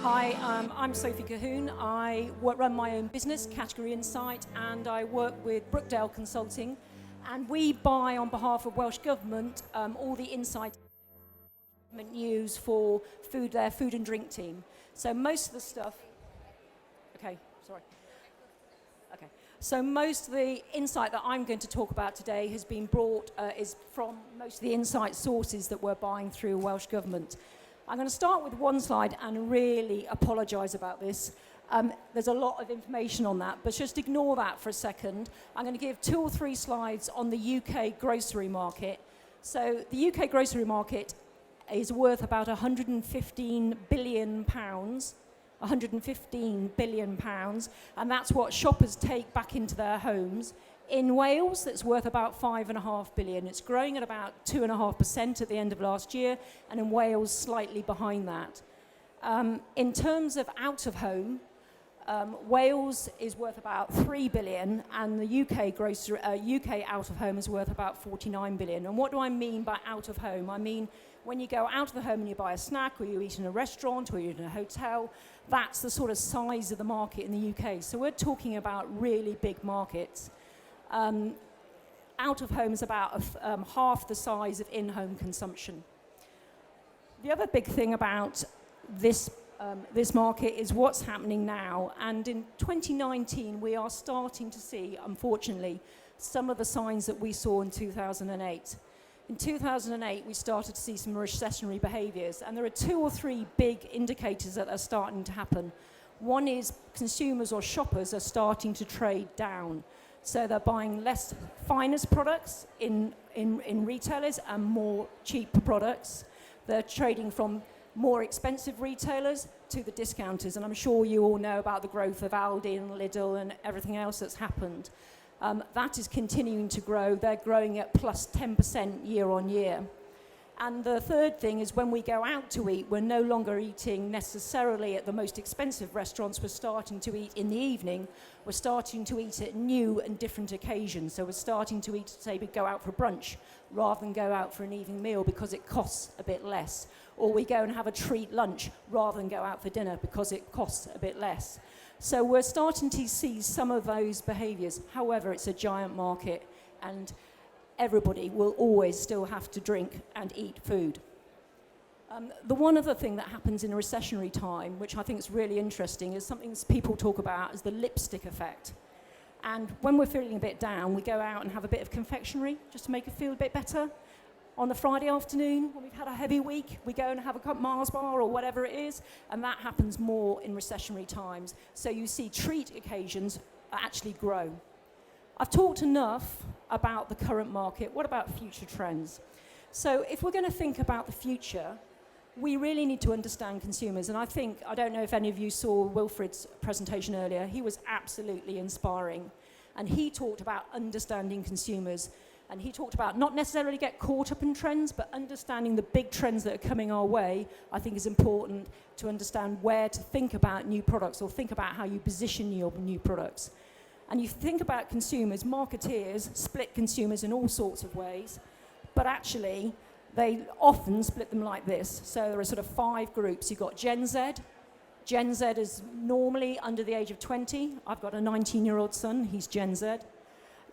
Hi, I'm Sophie Colquhoun. I run my own business, Category Insight, and I work with Brookdale Consulting. And we buy on behalf of Welsh Government all the insight news for their food and drink team. So most of the stuff... Okay, sorry. Okay. So most of the insight that I'm going to talk about today has been brought, is from most of the insight sources that we're buying through Welsh Government. I'm going to start with one slide and really apologise about this. There's a lot of information on that, but just ignore that for a second. I'm going to give 2 or 3 slides on the UK grocery market. So the UK grocery market is worth about £115 billion, £115 billion, and that's what shoppers take back into their homes. In Wales, that's worth about £5.5 billion. It's growing at about 2.5% at the end of last year, and in Wales, slightly behind that. In terms of out-of-home, Wales is worth about 3 billion, and the UK out-of-home is worth about 49 billion. And what do I mean by out-of-home? I mean, when you go out of the home and you buy a snack, or you eat in a restaurant, or you eat in a hotel, that's the sort of size of the market in the UK. So we're talking about really big markets. Out-of-home is about half the size of in-home consumption. The other big thing about this market is what's happening now. And in 2019, we are starting to see, unfortunately, some of the signs that we saw in 2008. In 2008, we started to see some recessionary behaviours, and there are 2 or 3 big indicators that are starting to happen. One is consumers or shoppers are starting to trade down. So they're buying less finest products in retailers and more cheap products. They're trading from more expensive retailers to the discounters. And I'm sure you all know about the growth of Aldi and Lidl and everything else that's happened. That is continuing to grow. They're growing at plus 10% year on year. And the third thing is when we go out to eat, we're no longer eating necessarily at the most expensive restaurants. We're starting to eat in the evening. We're starting to eat at new and different occasions. So we're starting to eat, say, we go out for brunch rather than go out for an evening meal because it costs a bit less. Or we go and have a treat lunch rather than go out for dinner because it costs a bit less. So we're starting to see some of those behaviours. However, it's a giant market, and everybody will always still have to drink and eat food. The one other thing that happens in a recessionary time, which I think is really interesting, is something people talk about as the lipstick effect. And when we're feeling a bit down, we go out and have a bit of confectionery just to make us feel a bit better. On the Friday afternoon, when we've had a heavy week, we go and have a Mars bar or whatever it is, and that happens more in recessionary times. So you see treat occasions actually grow. I've talked enough about the current market. What about future trends? So if we're going to think about the future, we really need to understand consumers. And I don't know if any of you saw Wilfred's presentation earlier. He was absolutely inspiring. And he talked about understanding consumers. And he talked about not necessarily get caught up in trends, but understanding the big trends that are coming our way, I think is important to understand where to think about new products or think about how you position your new products. And you think about consumers, marketeers split consumers in all sorts of ways, but actually they often split them like this. So there are sort of 5 groups. You've got Gen Z. Gen Z is normally under the age of 20. I've got a 19-year-old son, he's Gen Z.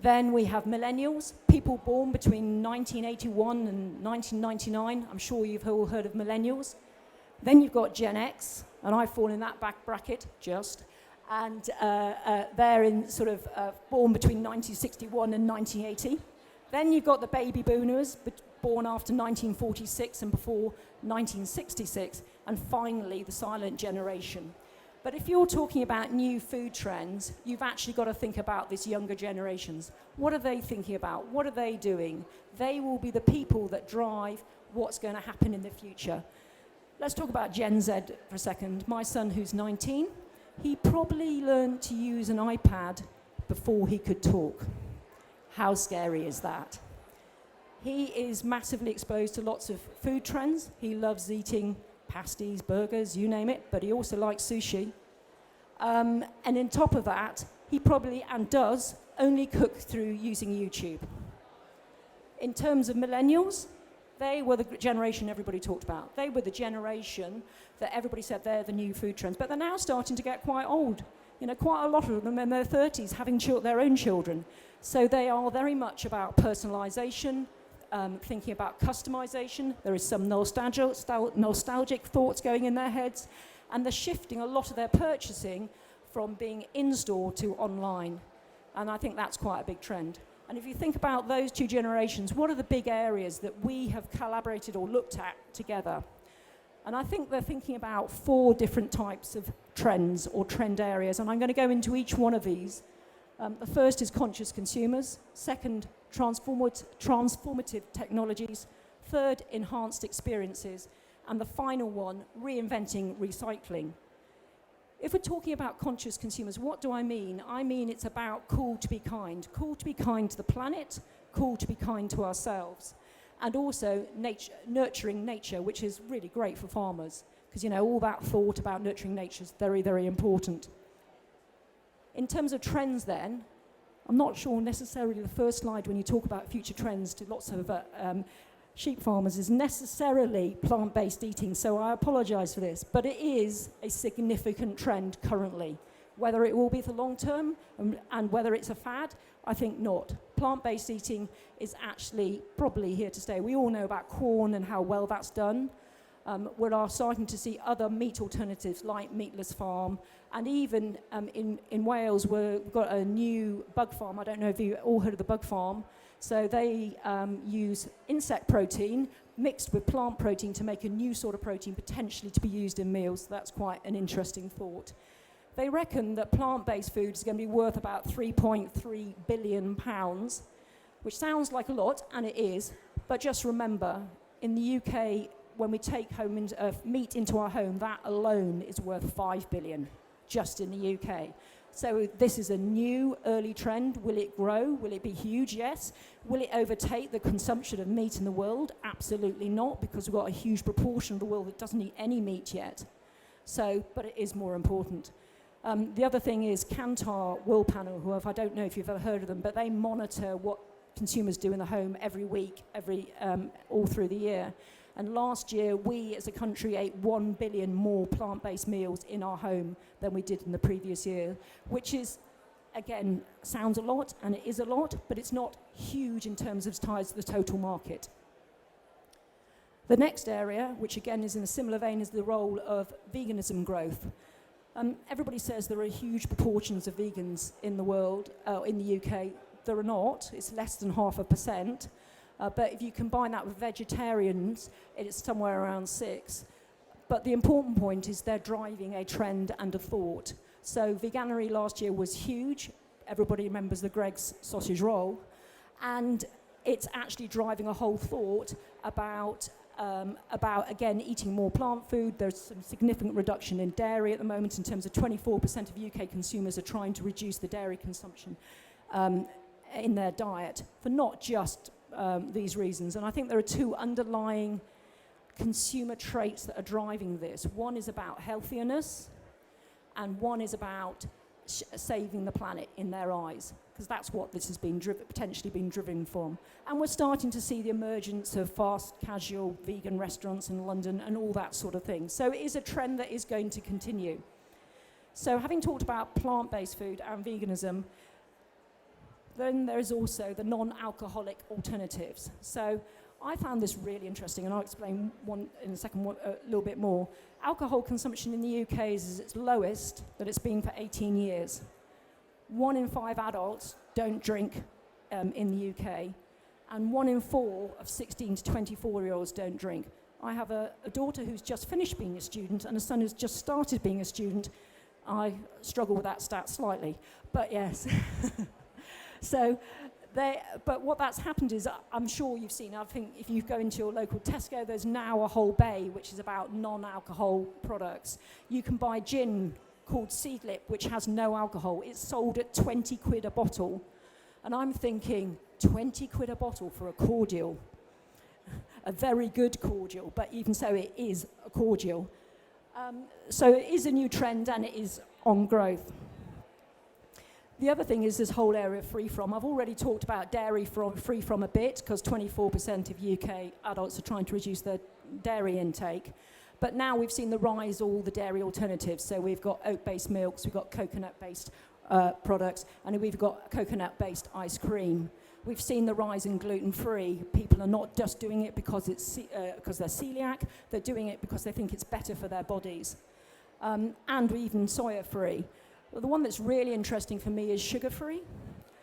Then we have millennials, people born between 1981 and 1999. I'm sure you've all heard of millennials. Then you've got Gen X, and I fall in that back bracket, just. And they're in sort of born between 1961 and 1980. Then you've got the baby boomers, born after 1946 and before 1966. And finally, the silent generation. But if you're talking about new food trends, you've actually got to think about these younger generations. What are they thinking about? What are they doing? They will be the people that drive what's going to happen in the future. Let's talk about Gen Z for a second. My son, who's 19, he probably learned to use an iPad before he could talk. How scary is that? He is massively exposed to lots of food trends. He loves eating pasties, burgers, you name it, but he also likes sushi. And on top of that, he probably, and does, only cook through using YouTube. In terms of millennials, They were the generation everybody talked about. They were the generation that everybody said they're the new food trends. But they're now starting to get quite old. You know, quite a lot of them in their 30s having their own children. So they are very much about personalisation, thinking about customisation. There is some nostalgic thoughts going in their heads. And they're shifting a lot of their purchasing from being in-store to online. And I think that's quite a big trend. And if you think about those two generations, what are the big areas that we have collaborated or looked at together? And I think they're thinking about 4 different types of trends or trend areas. And I'm going to go into each one of these. The first is conscious consumers. Second, transformative technologies. Third, enhanced experiences. And the final one, reinventing recycling. If we're talking about conscious consumers, what do I mean? I mean it's about cool to be kind to the planet, cool to be kind to ourselves, and also nurturing nature, which is really great for farmers, because you know all that thought about nurturing nature is very, very important. In terms of trends then, I'm not sure necessarily the first slide when you talk about future trends to lots of sheep farmers is necessarily plant-based eating, so I apologise for this, but it is a significant trend currently. Whether it will be for long term and whether it's a fad, I think not. Plant-based eating is actually probably here to stay. We all know about corn and how well that's done. We are starting to see other meat alternatives like Meatless Farm, and even in Wales we've got a new bug farm. I don't know if you all heard of the bug farm. So they use insect protein mixed with plant protein to make a new sort of protein potentially to be used in meals. So that's quite an interesting thought. They reckon that plant-based food is going to be worth about £3.3 billion, which sounds like a lot, and it is. But just remember, in the UK, when we take home meat into our home, that alone is worth £5 billion, just in the UK. So this is a new early trend. Will it grow? Will it be huge? Yes. Will it overtake the consumption of meat in the world? Absolutely not, because we've got a huge proportion of the world that doesn't eat any meat yet. So, but it is more important. The other thing is Kantar World Panel, who I don't know if you've ever heard of them, but they monitor what consumers do in the home every week, all through the year. And last year, we as a country ate 1 billion more plant-based meals in our home than we did in the previous year, which is, again, sounds a lot, and it is a lot, but it's not huge in terms of ties to the total market. The next area, which again is in a similar vein, is the role of veganism growth. Everybody says there are huge proportions of vegans in the world, in the UK. There are not. It's less than 0.5%. But if you combine that with vegetarians, it's somewhere around 6%. But the important point is they're driving a trend and a thought. So Veganuary last year was huge. Everybody remembers the Greggs sausage roll. And it's actually driving a whole thought about again, eating more plant food. There's some significant reduction in dairy at the moment in terms of 24% of UK consumers are trying to reduce the dairy consumption in their diet for not just these reasons. And I think there are 2 underlying consumer traits that are driving this. One is about healthiness, and one is about saving the planet in their eyes, because that's what this has been potentially been driven from. And we're starting to see the emergence of fast casual vegan restaurants in London and all that sort of thing. So it is a trend that is going to continue. So having talked about plant-based food and veganism, then there is also the non-alcoholic alternatives. So I found this really interesting, and I'll explain one in a second a little bit more. Alcohol consumption in the UK is its lowest that it's been for 18 years. 1 in 5 adults don't drink in the UK, and 1 in 4 of 16 to 24-year-olds don't drink. I have a daughter who's just finished being a student and a son who's just started being a student. I struggle with that stat slightly, but yes. But what that's happened is, I'm sure you've seen, I think if you go into your local Tesco, there's now a whole bay which is about non-alcohol products. You can buy gin called Seedlip, which has no alcohol. It's sold at 20 quid a bottle. And I'm thinking, 20 quid a bottle for a cordial. A very good cordial, but even so, it is a cordial. So it is a new trend, and it is on growth. The other thing is this whole area of free from. I've already talked about free from a bit, because 24% of UK adults are trying to reduce their dairy intake. But now we've seen the rise of all the dairy alternatives. So we've got oat-based milks, we've got coconut-based products, and we've got coconut-based ice cream. We've seen the rise in gluten-free. People are not just doing it because they're celiac, they're doing it because they think it's better for their bodies. And even soya-free. Well, the one that's really interesting for me is sugar-free.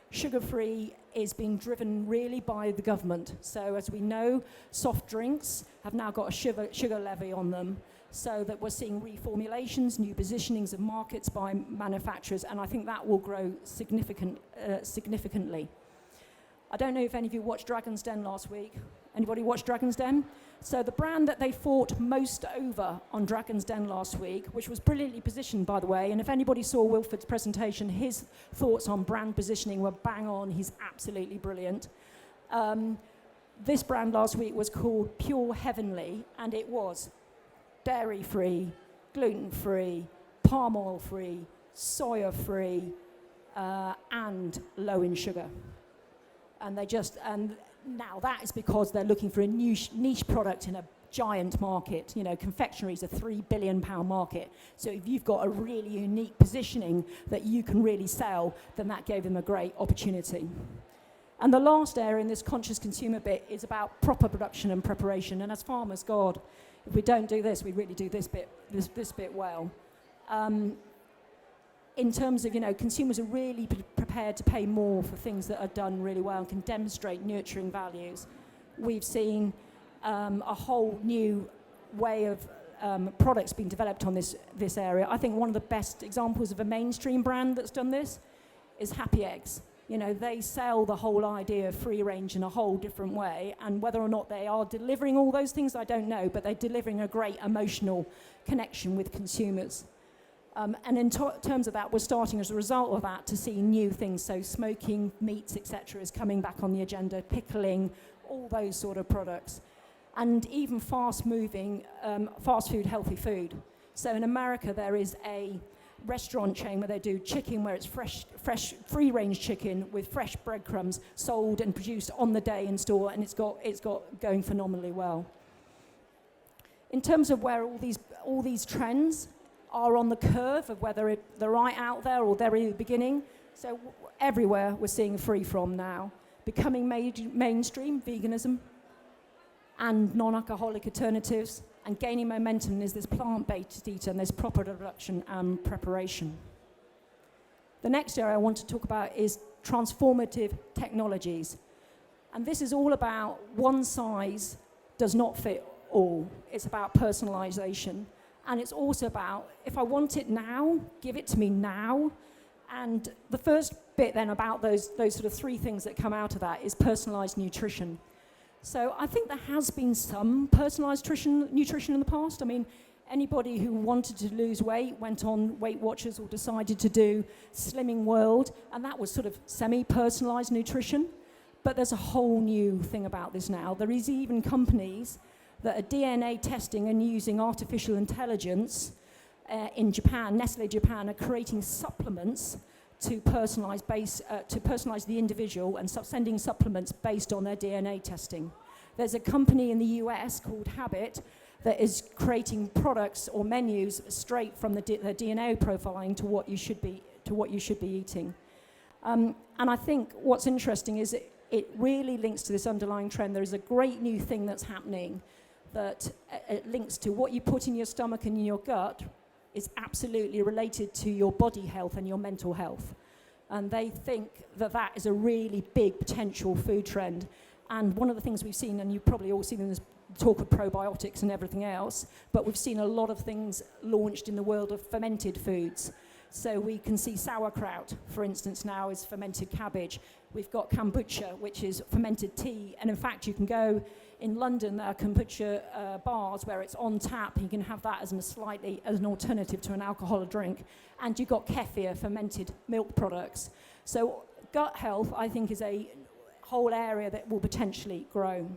Sugar-free is being driven really by the government. So as we know, soft drinks have now got a sugar levy on them, so that we're seeing reformulations, new positionings of markets by manufacturers, and I think that will grow significantly. I don't know if any of you watched Dragon's Den last week. Anybody watch Dragon's Den? So the brand that they fought most over on Dragon's Den last week, which was brilliantly positioned, by the way, and if anybody saw Wilford's presentation, his thoughts on brand positioning were bang on. He's absolutely brilliant. This brand last week was called Pure Heavenly, and it was dairy-free, gluten-free, palm oil-free, soya-free, and low in sugar. And now that is because they're looking for a niche product in a giant market. You know, confectionery is a £3 billion market. So if you've got a really unique positioning that you can really sell, then that gave them a great opportunity. And the last area in this conscious consumer bit is about proper production and preparation. And as farmers, God, if we don't do this, we really do this bit well. In terms of, consumers are really prepared to pay more for things that are done really well and can demonstrate nurturing values. We've seen a whole new way of products being developed on this area. I think one of the best examples of a mainstream brand that's done this is Happy Eggs. They sell the whole idea of free range in a whole different way, and whether or not they are delivering all those things, I don't know, but they're delivering a great emotional connection with consumers. And in terms of that, we're starting as a result of that to see new things. So smoking, meats, etc. is coming back on the agenda, pickling, all those sort of products. And even fast-moving, fast food, healthy food. So in America, there is a restaurant chain where they do chicken, where it's fresh free-range chicken with fresh breadcrumbs sold and produced on the day in store, and it's got going phenomenally well. In terms of where all these trends are on the curve of whether they're right out there or they're in the beginning. So everywhere we're seeing free from now. Becoming mainstream, veganism and non-alcoholic alternatives, and gaining momentum is this plant-based eater and this proper production and preparation. The next area I want to talk about is transformative technologies. And this is all about one size does not fit all. It's about personalization. And it's also about, if I want it now, give it to me now. And the first bit then about those sort of three things that come out of that is personalized nutrition. So I think there has been some personalized nutrition in the past. I mean, anybody who wanted to lose weight went on Weight Watchers or decided to do Slimming World, and that was sort of semi-personalized nutrition. But there's a whole new thing about this now. There is even companies that are DNA testing and using artificial intelligence in Japan. Nestle Japan are creating supplements to personalize the individual and sending supplements based on their DNA testing. There's a company in the US called Habit that is creating products or menus straight from the DNA profiling to what you should be eating. And I think what's interesting is it really links to this underlying trend. There is a great new thing that's happening that it links to what you put in your stomach and in your gut is absolutely related to your body health and your mental health. And they think that that is a really big potential food trend. And one of the things we've seen, and you've probably all seen in this talk of probiotics and everything else, but we've seen a lot of things launched in the world of fermented foods. So we can see sauerkraut, for instance, now is fermented cabbage. We've got kombucha, which is fermented tea. And in fact, you can go in London, there are kombucha bars where it's on tap. You can have that as an alternative to an alcoholic drink. And you've got kefir, fermented milk products. So gut health, I think, is a whole area that will potentially grow.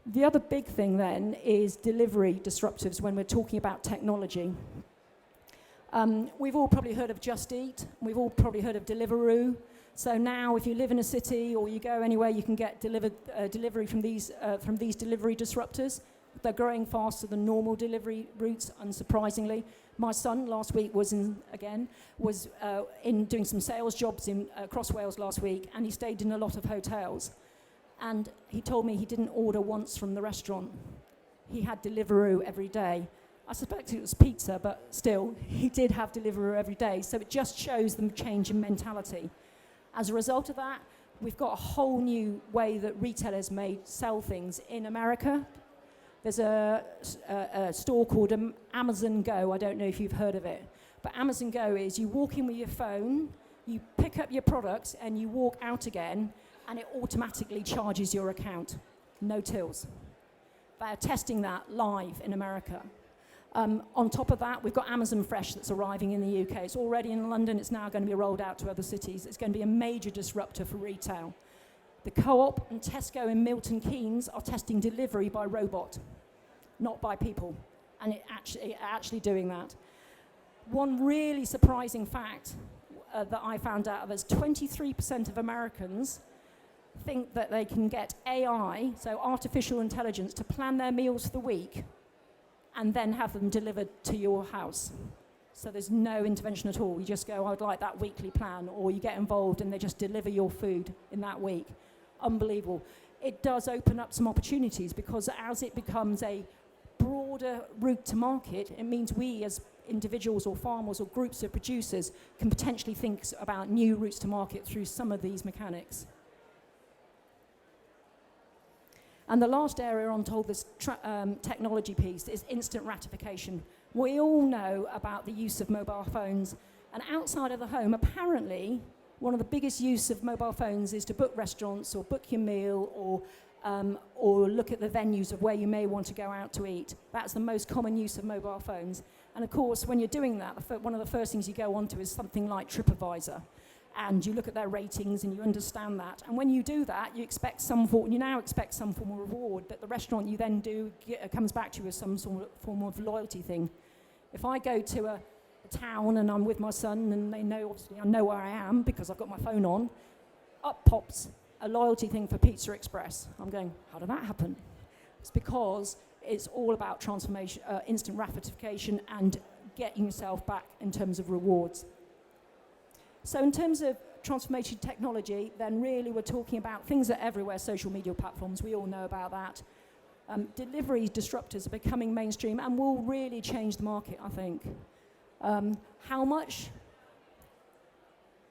The other big thing then is delivery disruptors when we're talking about technology. We've all probably heard of Just Eat. We've all probably heard of Deliveroo. So now, if you live in a city or you go anywhere, you can get delivery from these delivery disruptors. They're growing faster than normal delivery routes, unsurprisingly. My son last week was in doing some sales jobs in across Wales last week, and he stayed in a lot of hotels. And he told me he didn't order once from the restaurant. He had Deliveroo every day. I suspect it was pizza, but still, he did have Deliveroo every day. So it just shows the change in mentality. As a result of that, we've got a whole new way that retailers may sell things in America. There's a store called Amazon Go. I don't know if you've heard of it. But Amazon Go is you walk in with your phone, you pick up your products, and you walk out again, and it automatically charges your account. No tills. They're testing that live in America. On top of that, we've got Amazon Fresh that's arriving in the UK. It's already in London. It's now going to be rolled out to other cities. It's going to be a major disruptor for retail. The Co-op and Tesco in Milton Keynes are testing delivery by robot, not by people, and it actually doing that. One really surprising fact that I found out is 23% of Americans think that they can get AI, so artificial intelligence, to plan their meals for the week and then have them delivered to your house. So there's no intervention at all. You just go, I'd like that weekly plan, or you get involved and they just deliver your food in that week. Unbelievable. It does open up some opportunities, because as it becomes a broader route to market, it means we as individuals or farmers or groups of producers can potentially think about new routes to market through some of these mechanics. And the last area on this technology piece is instant ratification. We all know about the use of mobile phones, and outside of the home, apparently, one of the biggest use of mobile phones is to book restaurants or book your meal, or look at the venues of where you may want to go out to eat. That's the most common use of mobile phones. And of course, when you're doing that, one of the first things you go onto is something like TripAdvisor. And you look at their ratings and you understand that. And when you do that, you now expect some form of reward that the restaurant you then do comes back to you as some sort of form of loyalty thing. If I go to a town and I'm with my son and they know, obviously, I know where I am because I've got my phone on, up pops a loyalty thing for Pizza Express. I'm going, how did that happen? It's because it's all about transformation, instant ratification, and getting yourself back in terms of rewards. So in terms of transformation technology, then really we're talking about things that are everywhere, social media platforms, we all know about that. Delivery disruptors are becoming mainstream and will really change the market, I think. How much?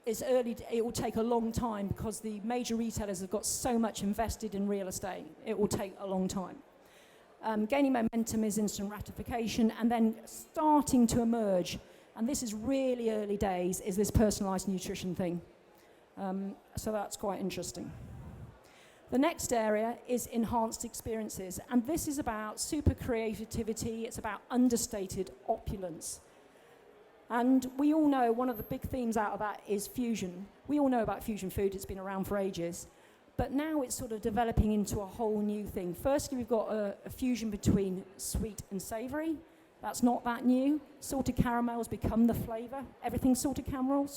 It's early, it will take a long time because the major retailers have got so much invested in real estate. It will take a long time. Gaining momentum is instant ratification, and then starting to emerge, and this is really early days, is this personalised nutrition thing. So that's quite interesting. The next area is enhanced experiences, and this is about super creativity, it's about understated opulence. And we all know one of the big themes out of that is fusion. We all know about fusion food, it's been around for ages. But now it's sort of developing into a whole new thing. Firstly, we've got a fusion between sweet and savoury. That's not that new. Salted caramels become the flavour. Everything's salted caramel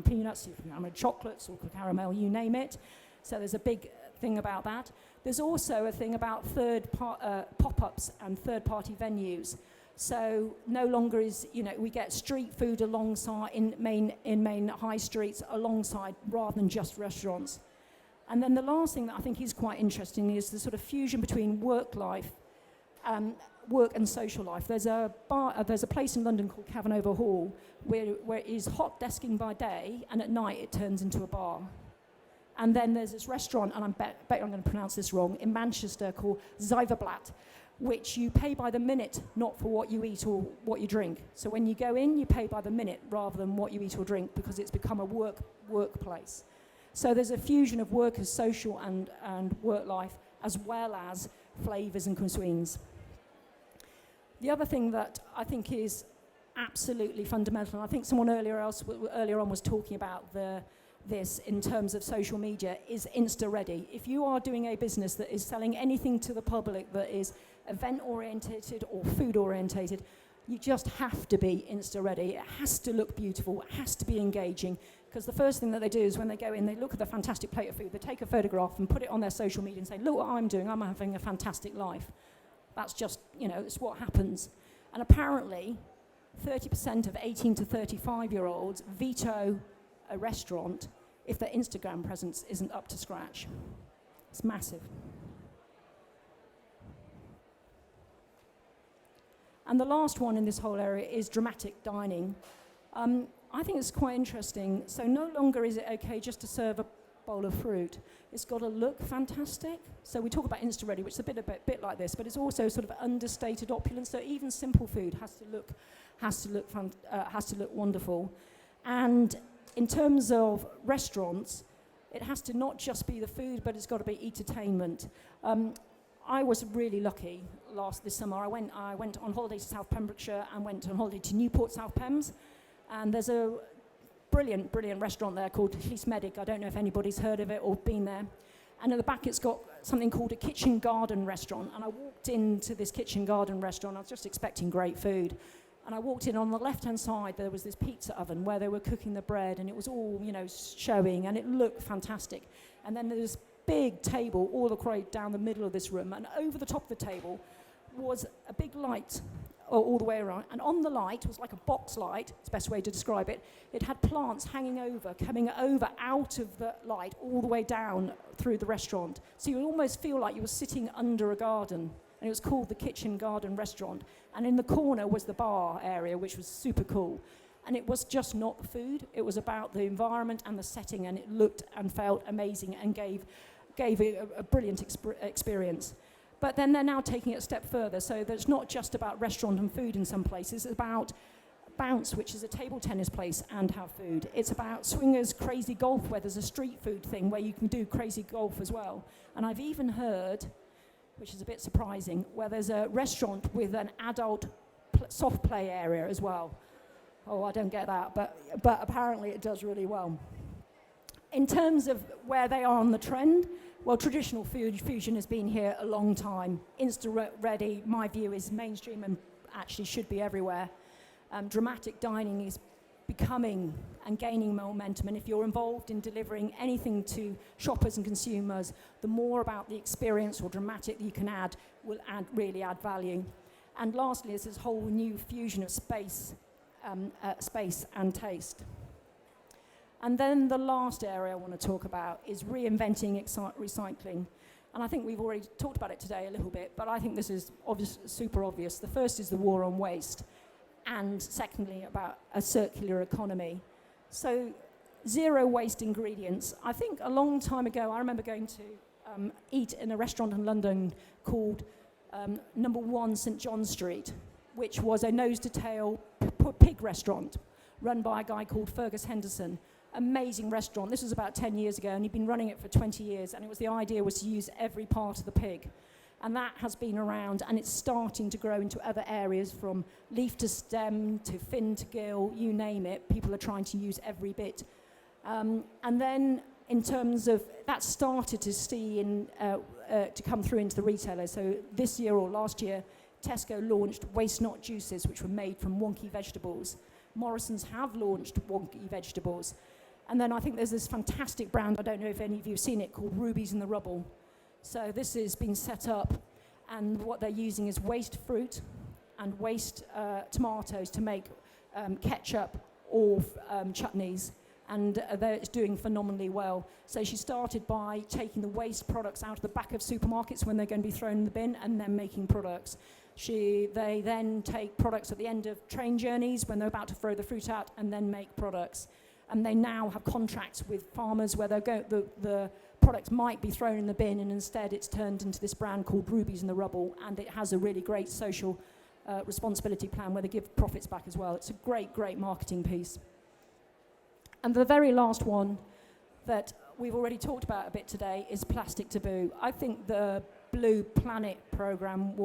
peanuts, salted caramel chocolate, salted caramel, you name it. So there's a big thing about that. There's also a thing about pop-ups and third-party venues. So no longer is, we get street food alongside in main high streets alongside rather than just restaurants. And then the last thing that I think is quite interesting is the sort of fusion between work and social life. There's a place in London called Cavanova Hall where it is hot desking by day, and at night it turns into a bar. And then there's this restaurant, and I bet I'm going to pronounce this wrong, in Manchester called Zyverblatt, which you pay by the minute, not for what you eat or what you drink. So when you go in, you pay by the minute rather than what you eat or drink, because it's become a workplace. So there's a fusion of work as social and work life, as well as flavours and cuisines. The other thing that I think is absolutely fundamental, and I think someone earlier on was talking about this in terms of social media, is Insta-ready. If you are doing a business that is selling anything to the public that is event-orientated or food-orientated, You just have to be Insta-ready. It has to look beautiful. It has to be engaging. Because the first thing that they do is when they go in, they look at the fantastic plate of food, they take a photograph and put it on their social media and say, look what I'm doing, I'm having a fantastic life. That's just, it's what happens. And apparently, 30% of 18 to 35-year-olds veto a restaurant if their Instagram presence isn't up to scratch. It's massive. And the last one in this whole area is dramatic dining. I think it's quite interesting. So no longer is it okay just to serve a bowl of fruit. It's got to look fantastic. So we talk about Insta-ready, which is a bit like this, but it's also sort of understated opulence. So even simple food has to look wonderful. And in terms of restaurants, it has to not just be the food, but it's got to be entertainment. I was really lucky this summer. I went on holiday to South Pembrokeshire and went on holiday to Newport, South Pems. And there's a brilliant restaurant there called Llys Medic. I don't know if anybody's heard of it or been there. And at the back, it's got something called a kitchen garden restaurant. And I walked into this kitchen garden restaurant. I was just expecting great food. And I walked in. On the left-hand side, there was this pizza oven where they were cooking the bread. And it was all, showing. And it looked fantastic. And then there was big table all the way down the middle of this room, and over the top of the table was a big light all the way around, and on the light was like a box light, it's the best way to describe it. It had plants hanging over, coming over out of the light all the way down through the restaurant, so you would almost feel like you were sitting under a garden. And it was called the Kitchen Garden Restaurant, and in the corner was the bar area, which was super cool. And it was just not the food, it was about the environment and the setting, and it looked and felt amazing and gave a brilliant experience. But then they're now taking it a step further, so that it's not just about restaurant and food in some places, it's about Bounce, which is a table tennis place and have food. It's about Swingers Crazy Golf, where there's a street food thing where you can do crazy golf as well. And I've even heard, which is a bit surprising, where there's a restaurant with an adult soft play area as well. Oh, I don't get that, but apparently it does really well. In terms of where they are on the trend, well, traditional food fusion has been here a long time. Insta-ready, my view, is mainstream and actually should be everywhere. Dramatic dining is becoming and gaining momentum, and if you're involved in delivering anything to shoppers and consumers, the more about the experience or dramatic that you can add will really add value. And lastly, is this whole new fusion of space and taste. And then the last area I want to talk about is reinventing recycling. And I think we've already talked about it today a little bit, but I think this is super obvious. The first is the war on waste, and secondly, about a circular economy. So zero waste ingredients. I think a long time ago, I remember going to eat in a restaurant in London called Number 1 St John Street, which was a nose-to-tail pig restaurant run by a guy called Fergus Henderson. Amazing restaurant. This was about 10 years ago, and he'd been running it for 20 years, and the idea was to use every part of the pig. And that has been around, and it's starting to grow into other areas, from leaf to stem to fin to gill, you name it. People are trying to use every bit. And then in terms of that started to to come through into the retailers. So this year or last year, Tesco launched Waste Not juices, which were made from wonky vegetables. Morrison's have launched wonky vegetables. And then I think there's this fantastic brand, I don't know if any of you have seen it, called Rubies in the Rubble. So this has been set up, and what they're using is waste fruit and waste tomatoes to make ketchup or chutneys, and they're doing phenomenally well. So she started by taking the waste products out of the back of supermarkets when they're going to be thrown in the bin, and then making products. They then take products at the end of train journeys when they're about to throw the fruit out, and then make products. And they now have contracts with farmers where the products might be thrown in the bin, and instead it's turned into this brand called Rubies in the Rubble, and it has a really great social responsibility plan where they give profits back as well. It's a great marketing piece. And the very last one that we've already talked about a bit today is Plastic Taboo. I think the Blue Planet program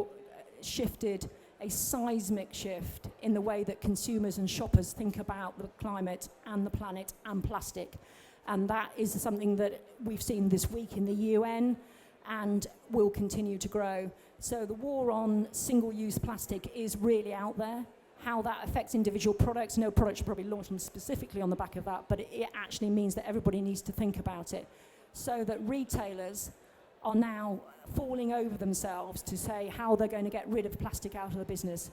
shifted a seismic shift in the way that consumers and shoppers think about the climate and the planet and plastic. And that is something that we've seen this week in the UN and will continue to grow. So the war on single-use plastic is really out there. how that affects individual products. No product should probably launch them specifically on the back of that, but it actually means that everybody needs to think about it, so that retailers are now falling over themselves to say how they're going to get rid of plastic out of the business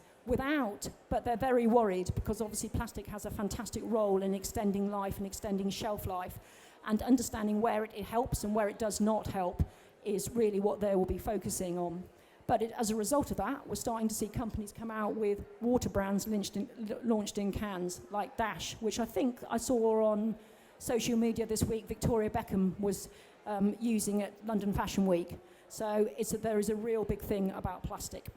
but they're very worried, because obviously plastic has a fantastic role in extending life and extending shelf life, and understanding where it helps and where it does not help is really what they will be focusing on. But as a result of that, we're starting to see companies come out with water brands launched in cans, like Dash, which I think I saw on social media this week. Victoria Beckham was using at London Fashion Week. So there is a real big thing about plastic.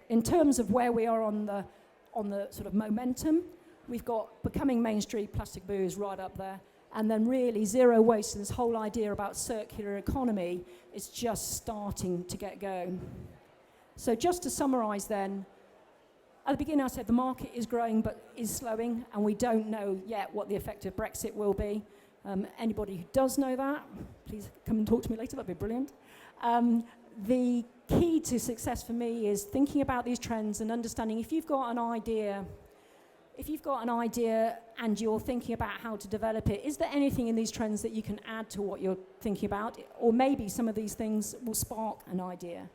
In terms of where we are on the sort of momentum, we've got becoming mainstream, plastic boo is right up there. And then really zero waste, and this whole idea about circular economy is just starting to get going. So just to summarise then, at the beginning I said the market is growing but is slowing, and we don't know yet what the effect of Brexit will be. Anybody who does know that, please come and talk to me later, that'd be brilliant. The key to success for me is thinking about these trends and understanding if you've got an idea and you're thinking about how to develop it, is there anything in these trends that you can add to what you're thinking about? Or maybe some of these things will spark an idea.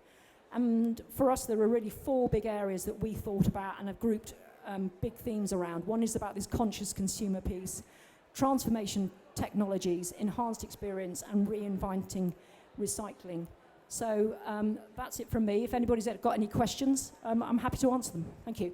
And for us, there are really 4 big areas that we thought about and have grouped big themes around. One is about this conscious consumer piece, transformation technologies, enhanced experience, and reinventing recycling. So that's it from me. If anybody's got any questions, I'm happy to answer them. Thank you.